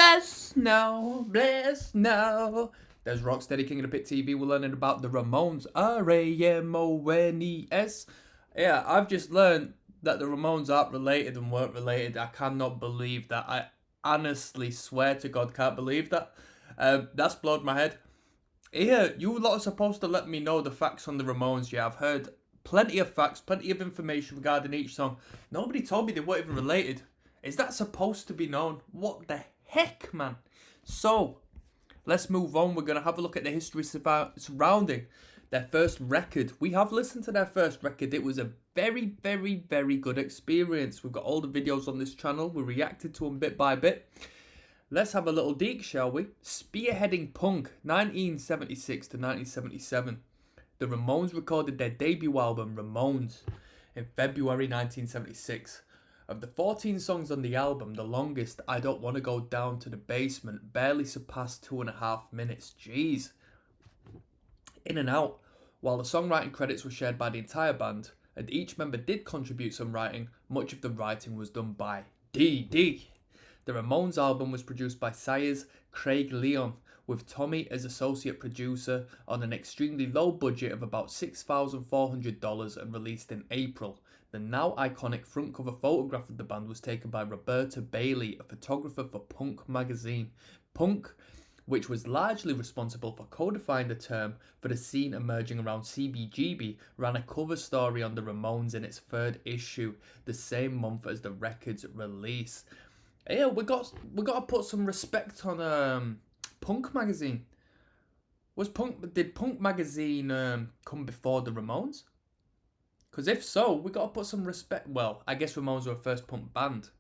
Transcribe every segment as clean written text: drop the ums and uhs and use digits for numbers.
Yes, no, bless, no. There's Rocksteady King of the Pit TV. We're learning about the Ramones. Ramones. Yeah, I've just learned that the Ramones aren't related and weren't related. I cannot believe that. I honestly swear to God, can't believe that. That's blowed my head. Here, you lot are supposed to let me know the facts on the Ramones. Yeah, I've heard plenty of facts, plenty of information regarding each song. Nobody told me they weren't even related. Is that supposed to be known? What the heck, man? So, let's move on. We're going to have a look at the history surrounding their first record. We have listened to their first record. It was a very, very, very good experience. We've got all the videos on this channel. We reacted to them bit by bit. Let's have a little dig, shall we? Spearheading punk, 1976 to 1977. The Ramones recorded their debut album, Ramones, in February 1976. Of the 14 songs on the album, the longest, I Don't Want to Go Down to the Basement, barely surpassed 2.5 minutes. Jeez. In and out. While the songwriting credits were shared by the entire band, and each member did contribute some writing, much of the writing was done by D.D. The Ramones album was produced by Sayers Craig Leon, with Tommy as associate producer, on an extremely low budget of about $6,400 and released in April. The now iconic front cover photograph of the band was taken by Roberta Bailey, a photographer for Punk magazine. Punk, which was largely responsible for codifying the term for the scene emerging around CBGB, ran a cover story on the Ramones in its third issue, the same month as the record's release. Yeah, we got to put some respect on Punk magazine. Did Punk magazine come before the Ramones? Because if so, we got to put some respect. Well, I guess Ramones were a first punk band.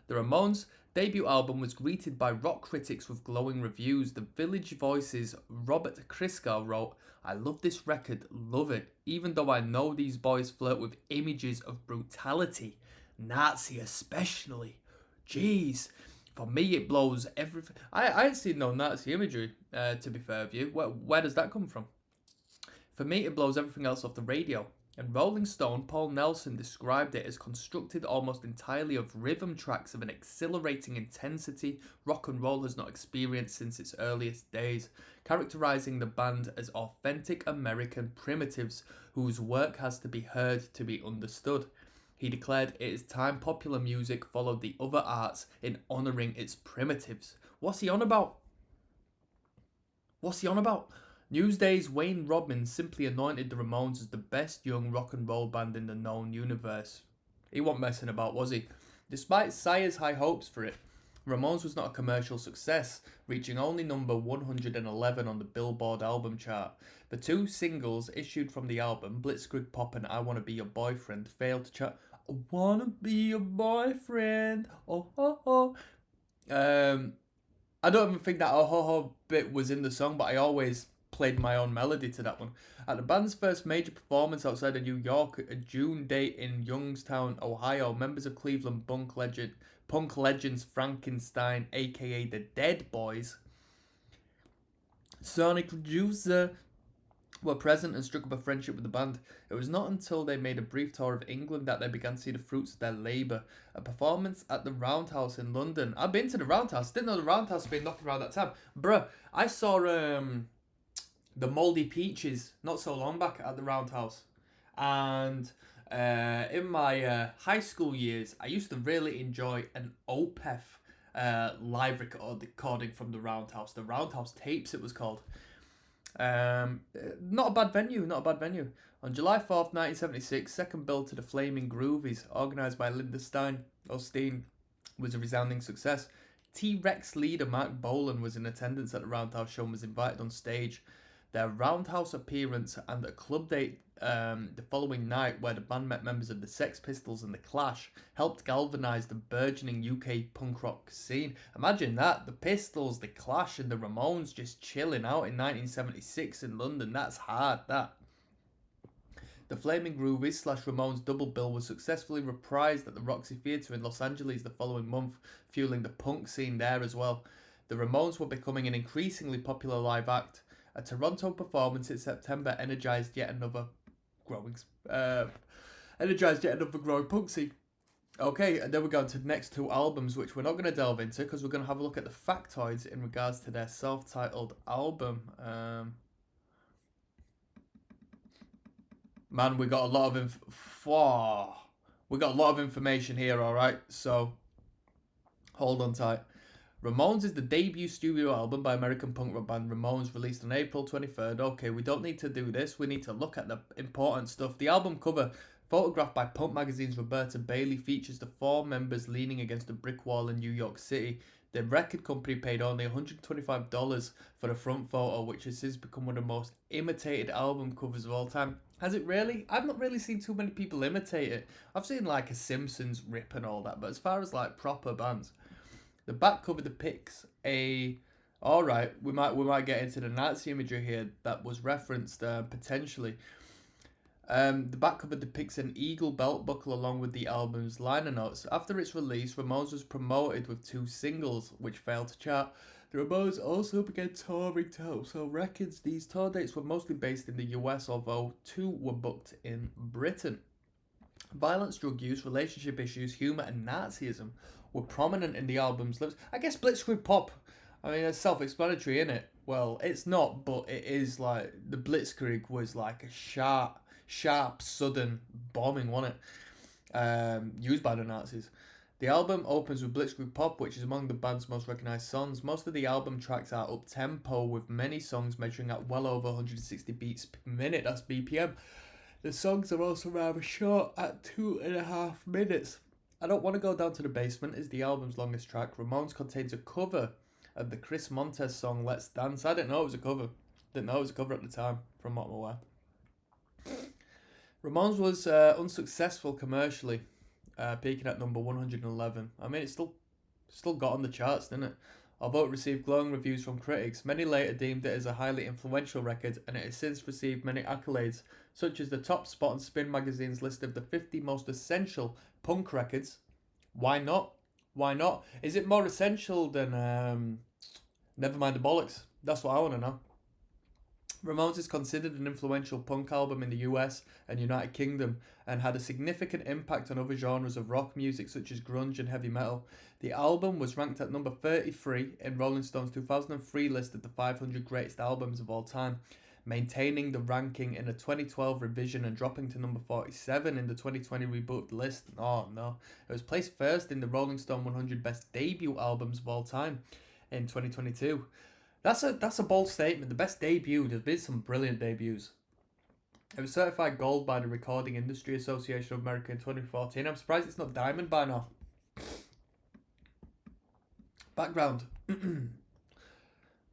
The Ramones' debut album was greeted by rock critics with glowing reviews. The Village Voice's Robert Christgau wrote, "I love this record, love it, even though I know these boys flirt with images of brutality, Nazi especially. Jeez, for me it blows everything." I ain't seen no Nazi imagery, to be fair with you. Where does that come from? For me, it blows everything else off the radio. And Rolling Stone Paul Nelson described it as constructed almost entirely of rhythm tracks of an exhilarating intensity rock and roll has not experienced since its earliest days, characterizing the band as authentic American primitives whose work has to be heard to be understood. He declared it is time popular music followed the other arts in honouring its primitives. What's he on about? Newsday's Wayne Robbins simply anointed the Ramones as the best young rock and roll band in the known universe. He wasn't messing about, was he? Despite Sayers' high hopes for it, Ramones was not a commercial success, reaching only number 111 on the Billboard album chart. The two singles issued from the album, Blitzkrieg Pop and I Wanna Be Your Boyfriend, failed to chart. I wanna be your boyfriend, oh ho ho. I don't even think that oh ho ho bit was in the song, but I always played my own melody to that one. At the band's first major performance outside of New York, a June date in Youngstown, Ohio, members of Cleveland punk legends Frankenstein, aka the Dead Boys, Sonic Producer, were present and struck up a friendship with the band. It was not until they made a brief tour of England that they began to see the fruits of their labour. A performance at the Roundhouse in London. I've been to the Roundhouse. Didn't know the Roundhouse had been knocking around that time. Bruh, I saw the Mouldy Peaches not so long back at the Roundhouse. And in my high school years, I used to really enjoy an Opeth live recording from the Roundhouse. The Roundhouse Tapes, it was called. Not a bad venue. On July 4th, 1976, second bill to the Flaming Groovies, organised by Linda Osteen, was a resounding success. T-Rex leader Mark Bolan was in attendance at the Roundhouse show and was invited on stage. Their Roundhouse appearance and a club date the following night, where the band met members of the Sex Pistols and the Clash, helped galvanise the burgeoning UK punk rock scene. Imagine that, the Pistols, the Clash and the Ramones just chilling out in 1976 in London. That's hard, that. The Flaming Groovies / Ramones double bill was successfully reprised at the Roxy Theatre in Los Angeles the following month, fueling the punk scene there as well. The Ramones were becoming an increasingly popular live act. A Toronto performance in September energized yet another growing punk scene. Okay, and then we're going to the next two albums, which we're not going to delve into because we're going to have a look at the factoids in regards to their self-titled album. Man, we got a lot of we got a lot of information here. All right, so hold on tight. Ramones is the debut studio album by American punk rock band Ramones, released on April 23rd. Okay, we don't need to do this. We need to look at the important stuff. The album cover, photographed by Punk Magazine's Roberta Bailey, features the four members leaning against a brick wall in New York City. The record company paid only $125 for the front photo, which has since become one of the most imitated album covers of all time. Has it really? I've not really seen too many people imitate it. I've seen like a Simpsons rip and all that, but as far as like proper bands, the back cover depicts a. All right, we might get into the Nazi imagery here that was referenced potentially. The back cover depicts an eagle belt buckle along with the album's liner notes. After its release, Ramones was promoted with two singles, which failed to chart. The Ramones also began touring to help sell records. These tour dates were mostly based in the US, although two were booked in Britain. Violence, drug use, relationship issues, humour, and Nazism were prominent in the album's lyrics. I guess Blitzkrieg Pop, I mean, it's self-explanatory, isn't it? Well, it's not, but it is. Like, the Blitzkrieg was like a sharp, sudden bombing, wasn't it? Used by the Nazis. The album opens with Blitzkrieg Pop, which is among the band's most recognised songs. Most of the album tracks are up-tempo, with many songs measuring at well over 160 beats per minute, that's BPM. The songs are also rather short at 2.5 minutes. I Don't Want to Go Down to the Basement is the album's longest track. Ramones contains a cover of the Chris Montes song Let's Dance. I didn't know it was a cover. Didn't know it was a cover at the time, from what I'm aware. Ramones was unsuccessful commercially, peaking at number 111. I mean, it still got on the charts, didn't it? Although it received glowing reviews from critics, many later deemed it as a highly influential record, and it has since received many accolades, such as the top spot on Spin magazine's list of the 50 most essential punk records. Why not? Why not? Is it more essential than Nevermind the Bollocks? That's what I want to know. Ramones is considered an influential punk album in the US and United Kingdom and had a significant impact on other genres of rock music such as grunge and heavy metal. The album was ranked at number 33 in Rolling Stone's 2003 list of the 500 greatest albums of all time, maintaining the ranking in a 2012 revision and dropping to number 47 in the 2020 reboot list. Oh no. It was placed first in the Rolling Stone 100 best debut albums of all time in 2022. That's a bold statement. The best debut. There's been some brilliant debuts. It was certified gold by the Recording Industry Association of America in 2014. I'm surprised it's not diamond by now. Background.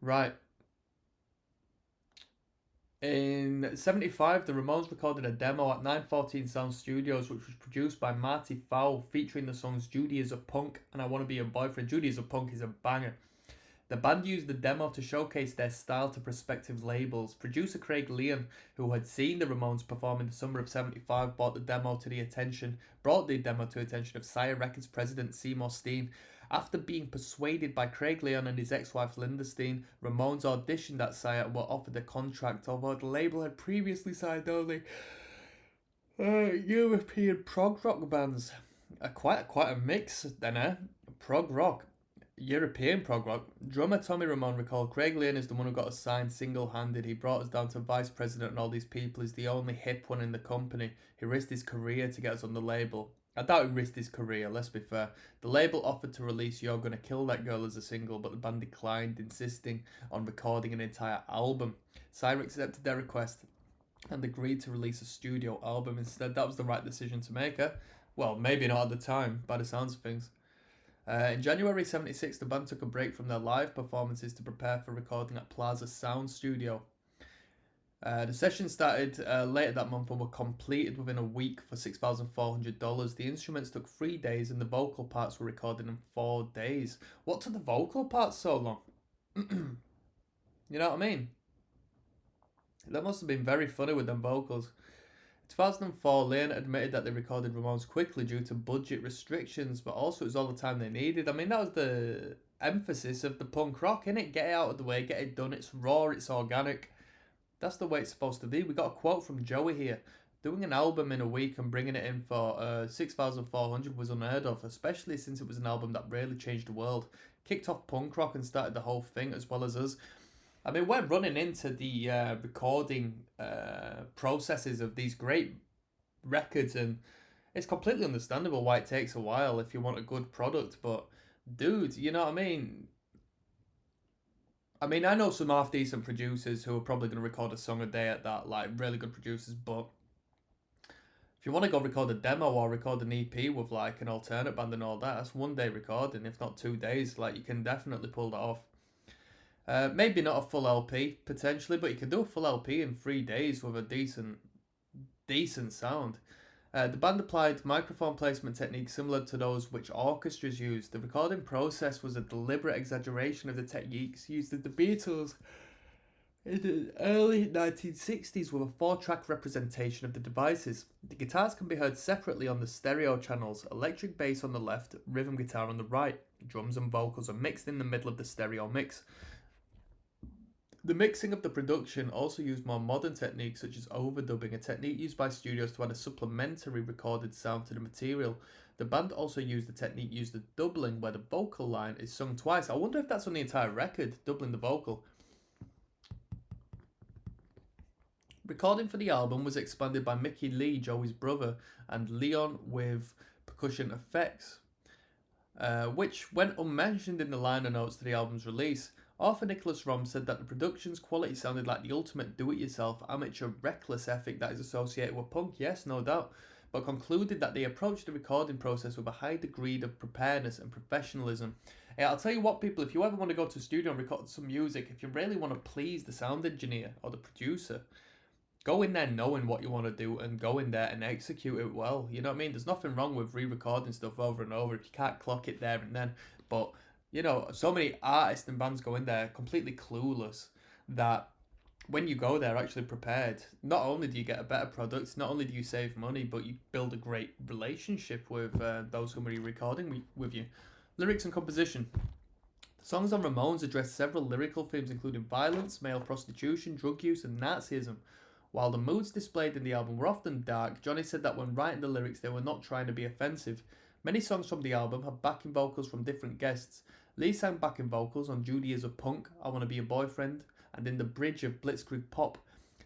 Right. In 75, the Ramones recorded a demo at 914 Sound Studios, which was produced by Marty Fowle, featuring the songs Judy is a Punk and I Want to Be Your Boyfriend. Judy is a Punk is a banger. The band used the demo to showcase their style to prospective labels. Producer Craig Leon, who had seen the Ramones perform in the summer of 75, brought the demo to attention of Sire Records president Seymour Steen. After being persuaded by Craig Leon and his ex-wife Linda Steen, Ramones auditioned at Sire and were offered a contract, although the label had previously signed only European prog rock bands. Quite a mix then, eh? Prog rock. European prog rock. Drummer Tommy Ramone recalled, Craig Leon is the one who got us signed single-handed. He brought us down to vice president and all these people. He's the only hip one in the company. He risked his career to get us on the label. I doubt he risked his career, let's be fair. The label offered to release You're Gonna Kill That Girl as a single, but the band declined, insisting on recording an entire album. Sire accepted their request and agreed to release a studio album instead. That was the right decision to make, eh? Well, maybe not at the time, by the sounds of things. In January 76, the band took a break from their live performances to prepare for recording at Plaza Sound Studio. The sessions started later that month and were completed within a week for $6,400. The instruments took 3 days and the vocal parts were recorded in 4 days. What took the vocal parts so long? You know what I mean? That must have been very funny with them vocals. 2004, Leon admitted that they recorded Ramones quickly due to budget restrictions, but also it was all the time they needed. I mean, that was the emphasis of the punk rock, innit? Get it out of the way, get it done. It's raw, it's organic. That's the way it's supposed to be. We got a quote from Joey here. Doing an album in a week and bringing it in for 6,400 was unheard of, especially since it was an album that really changed the world. Kicked off punk rock and started the whole thing as well as us. I mean, we're running into the recording processes of these great records, and it's completely understandable why it takes a while if you want a good product. But, dude, you know what I mean? I mean, I know some half decent producers who are probably going to record a song a day at that, like really good producers. But if you want to go record a demo or record an EP with like an alternate band and all that, that's 1 day recording, if not 2 days. Like, you can definitely pull that off. Maybe not a full LP potentially, but you can do a full LP in 3 days with a decent sound. The band applied microphone placement techniques similar to those which orchestras use. The recording process was a deliberate exaggeration of the techniques used in the Beatles in the early 1960s with a 4-track representation of the devices. The guitars can be heard separately on the stereo channels, electric bass on the left, rhythm guitar on the right. Drums and vocals are mixed in the middle of the stereo mix. The mixing of the production also used more modern techniques such as overdubbing, a technique used by studios to add a supplementary recorded sound to the material. The band also used the technique used as doubling, where the vocal line is sung twice. I wonder if that's on the entire record, doubling the vocal. Recording for the album was expanded by Mickey Lee, Joey's brother, and Leon with percussion effects, which went unmentioned in the liner notes to the album's release. Author Nicholas Rom said that the production's quality sounded like the ultimate do-it-yourself, amateur, reckless ethic that is associated with punk, yes, no doubt, but concluded that they approached the recording process with a high degree of preparedness and professionalism. Yeah, I'll tell you what, people, if you ever want to go to a studio and record some music, if you really want to please the sound engineer or the producer, go in there knowing what you want to do and go in there and execute it well. You know what I mean? There's nothing wrong with re-recording stuff over and over if you can't clock it there and then, but you know, so many artists and bands go in there completely clueless that when you go there actually prepared, not only do you get a better product, not only do you save money, but you build a great relationship with those who are recording with you. Lyrics and composition. The songs on Ramones address several lyrical themes including violence, male prostitution, drug use, and Nazism. While the moods displayed in the album were often dark, Johnny said that when writing the lyrics they were not trying to be offensive. Many songs from the album have backing vocals from different guests. Lee sang backing vocals on Judy is a Punk, I Wanna Be a Boyfriend, and in the bridge of Blitzkrieg Pop.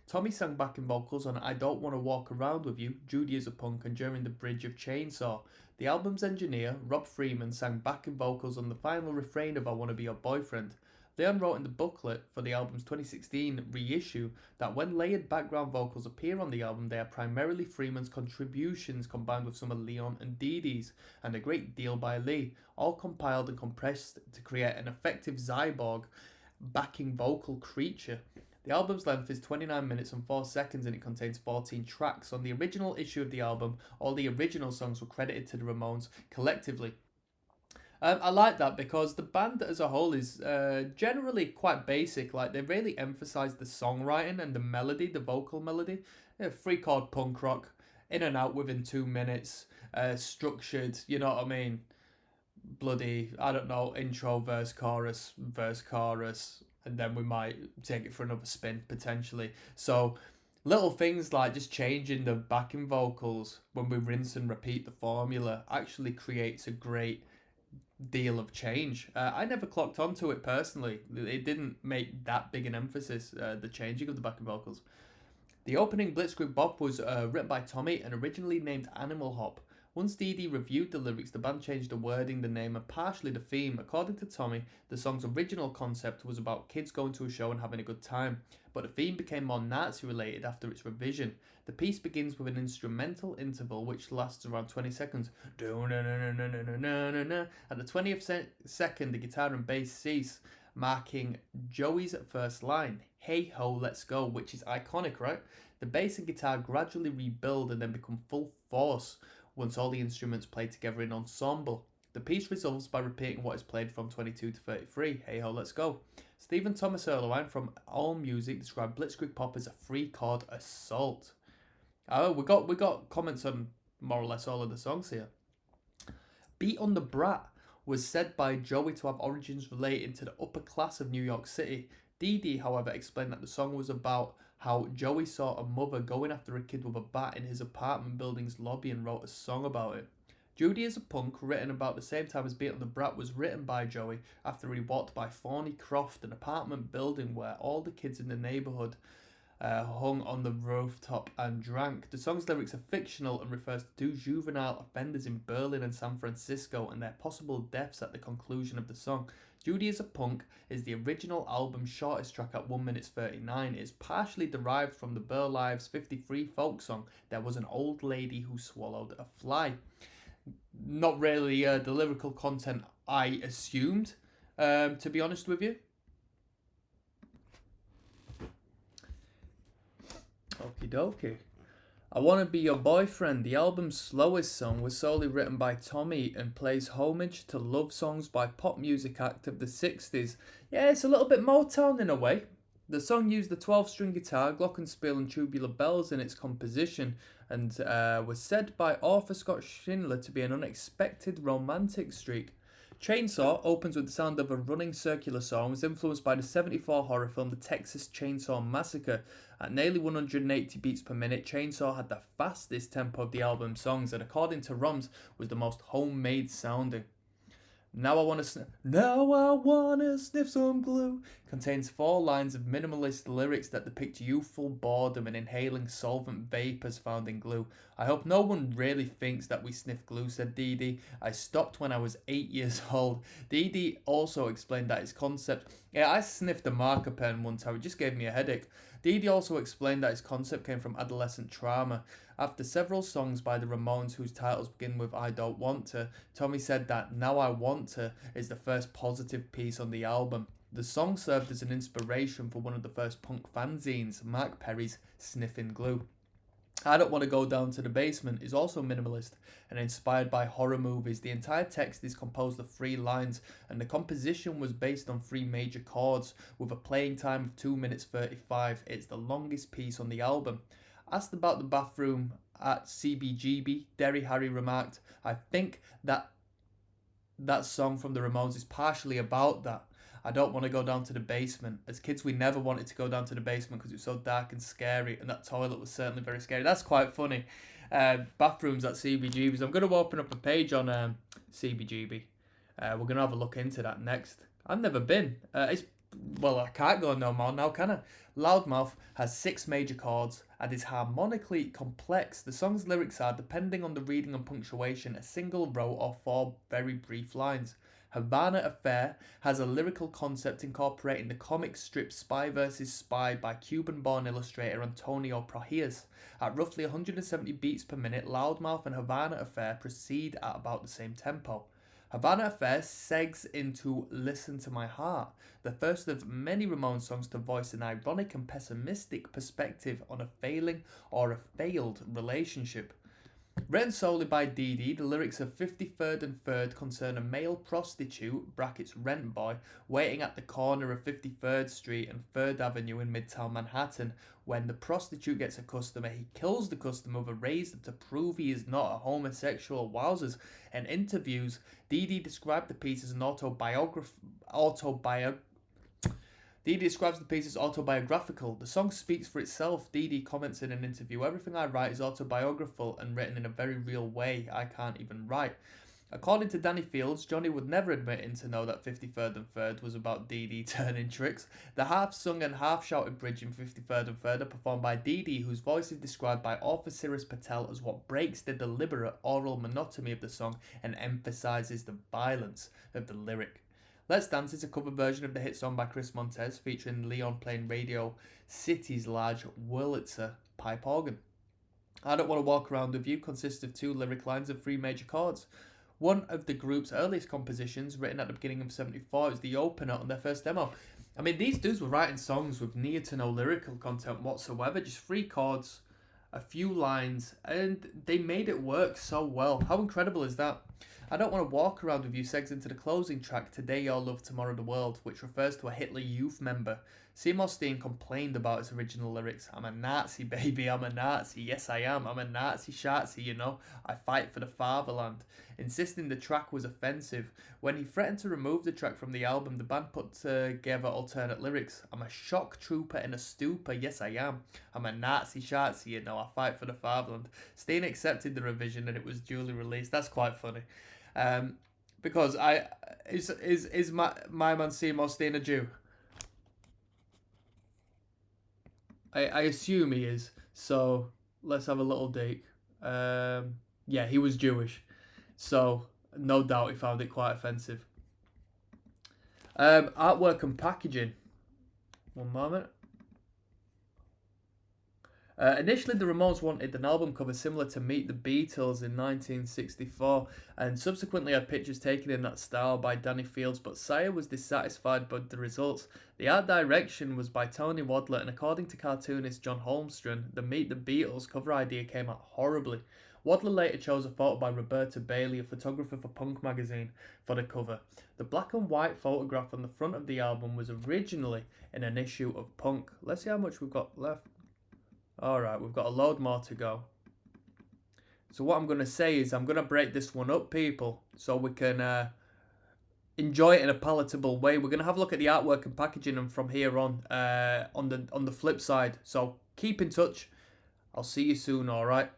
Tommy sang backing vocals on I Don't Wanna Walk Around With You, Judy is a Punk, and during the bridge of Chainsaw. The album's engineer, Rob Freeman, sang backing vocals on the final refrain of I Wanna Be Your Boyfriend. Leon wrote in the booklet for the album's 2016 reissue that when layered background vocals appear on the album, they are primarily Freeman's contributions combined with some of Leon and Dee Dee's, and a great deal by Lee, all compiled and compressed to create an effective cyborg backing vocal creature. The album's length is 29 minutes and 4 seconds and it contains 14 tracks. On the original issue of the album, all the original songs were credited to the Ramones collectively. I like that because the band as a whole is generally quite basic. Like, they really emphasize the songwriting and the melody, the vocal melody. 3-chord punk rock, in and out within 2 minutes, structured, you know what I mean? Bloody, I don't know, intro, verse, chorus, and then we might take it for another spin potentially. So little things like just changing the backing vocals when we rinse and repeat the formula actually creates a great deal of change. I never clocked onto it personally. It didn't make that big an emphasis, the changing of the backing vocals. The opening Blitzkrieg Bop was written by Tommy and originally named Animal Hop. Once Dee Dee reviewed the lyrics, the band changed the wording, the name, and partially the theme. According to Tommy, the song's original concept was about kids going to a show and having a good time, but the theme became more Nazi-related after its revision. The piece begins with an instrumental interval which lasts around 20 seconds. At the 20th second, the guitar and bass cease, marking Joey's first line, "Hey ho, let's go," which is iconic, right? The bass and guitar gradually rebuild and then become full force once all the instruments play together in ensemble. The piece resolves by repeating what is played from 22 to 33, "Hey ho, let's go." Stephen Thomas Erlewine from AllMusic described Blitzkrieg Pop as a 3-chord assault. Oh, we got comments on more or less all of the songs here. Beat on the Brat was said by Joey to have origins relating to the upper class of New York City. Dee Dee, however, explained that the song was about how Joey saw a mother going after a kid with a bat in his apartment building's lobby and wrote a song about it. Judy is a Punk, written about the same time as Beat on the Brat, was written by Joey after he walked by Thorny Croft, an apartment building where all the kids in the neighborhood hung on the rooftop and drank. The song's lyrics are fictional and refers to two juvenile offenders in Berlin and San Francisco and their possible deaths at the conclusion of the song. Judy is a Punk is the original album's shortest track at 1 minute 39. It is partially derived from the Burl Ives 53 folk song There Was an Old Lady Who Swallowed a Fly. Not really the lyrical content I assumed, to be honest with you. Okie dokie. I Wanna Be Your Boyfriend, the album's slowest song, was solely written by Tommy and plays homage to love songs by pop music act of the 60s. Yeah, it's a little bit Motown in a way. The song used the 12-string guitar, glockenspiel and tubular bells in its composition and was said by author Scott Schindler to be an unexpected romantic streak. Chainsaw opens with the sound of a running circular saw and was influenced by the 1974 horror film The Texas Chainsaw Massacre. At nearly 180 beats per minute, Chainsaw had the fastest tempo of the album's songs and, according to ROMs, was the most homemade sounding. Now I Wanna Sniff Some Glue contains 4 lines of minimalist lyrics that depict youthful boredom and inhaling solvent vapors found in glue. I hope no one really thinks that we sniff glue, said Dee Dee. I stopped when I was 8 years old. Dee Dee also explained that his concept... Yeah, I sniffed a marker pen one time, it just gave me a headache. Dee Dee also explained that his concept came from adolescent trauma. After several songs by the Ramones whose titles begin with I Don't Want To, Tommy said that Now I Want To is the first positive piece on the album. The song served as an inspiration for one of the first punk fanzines, Mark Perry's Sniffing Glue. I Don't Want to Go Down to the Basement is also minimalist and inspired by horror movies. The entire text is composed of 3 lines and the composition was based on 3 major chords with a playing time of 2 minutes 35. It's the longest piece on the album. Asked about the bathroom at CBGB, Derry Harry remarked, I think that song from the Ramones is partially about that. I don't want to go down to the basement. As kids, we never wanted to go down to the basement because it was so dark and scary, and that toilet was certainly very scary. That's quite funny. Bathrooms at CBGB's. I'm going to open up a page on CBGB. We're going to have a look into that next. I've never been. Well, I can't go no more now, can I? Loudmouth has 6 major chords and is harmonically complex. The song's lyrics are, depending on the reading and punctuation, a single row or 4 very brief lines. Havana Affair has a lyrical concept incorporating the comic strip Spy vs. Spy by Cuban-born illustrator Antonio Prohias. At roughly 170 beats per minute, Loudmouth and Havana Affair proceed at about the same tempo. Havana Affair segs into Listen to My Heart, the first of many Ramones songs to voice an ironic and pessimistic perspective on a failing or a failed relationship. Written solely by Dee Dee, the lyrics of 53rd and 3rd concern a male prostitute, brackets rent boy, waiting at the corner of 53rd Street and 3rd Avenue in Midtown Manhattan. When the prostitute gets a customer, he kills the customer with a razor to prove he is not a homosexual. Wowzers. In interviews, Dee Dee described the piece as an Dee Dee describes the piece as autobiographical. The song speaks for itself. Dee Dee comments in an interview, everything I write is autobiographical and written in a very real way. I can't even write. According to Danny Fields, Johnny would never admit to know that 53rd and 3rd was about Dee Dee turning tricks. The half-sung and half-shouted bridge in 53rd and 3rd are performed by Dee Dee, whose voice is described by author Cyrus Patel as what breaks the deliberate oral monotony of the song and emphasises the violence of the lyric. Let's Dance is a cover version of the hit song by Chris Montez, featuring Leon playing Radio City's large Wurlitzer pipe organ. I Don't Want to Walk Around With You consists of 2 lyric lines of 3 major chords. One of the group's earliest compositions, written at the beginning of 1974, is the opener on their first demo. I mean, these dudes were writing songs with near to no lyrical content whatsoever, just 3 chords, a few lines, and they made it work so well. How incredible is that? I don't want to walk around with you segs into the closing track, Today Your Love, Tomorrow the World, which refers to a Hitler Youth member. Seymour Stein complained about its original lyrics. I'm a Nazi, baby, I'm a Nazi. Yes, I am. I'm a Nazi Shazi, you know. I fight for the fatherland. Insisting the track was offensive. When he threatened to remove the track from the album, the band put together alternate lyrics. I'm a shock trooper in a stupor. Yes, I am. I'm a Nazi Shazi, you know. I fight for the fatherland. Stein accepted the revision and it was duly released. That's quite funny. Because is my man Seymour Stein a Jew? I assume he is. So let's have a little dig. Yeah, he was Jewish. So no doubt he found it quite offensive. Artwork and packaging. One moment. Initially, the Ramones wanted an album cover similar to Meet the Beatles in 1964, and subsequently had pictures taken in that style by Danny Fields, but Sire was dissatisfied by the results. The art direction was by Tony Wadler, and according to cartoonist John Holmstrom, the Meet the Beatles cover idea came out horribly. Wadler later chose a photo by Roberta Bailey, a photographer for Punk magazine, for the cover. The black and white photograph on the front of the album was originally in an issue of Punk. Let's see how much we've got left. Alright, we've got a load more to go. So what I'm going to say is I'm going to break this one up, people, so we can enjoy it in a palatable way. We're going to have a look at the artwork and packaging and from here on the flip side. So keep in touch. I'll see you soon, alright?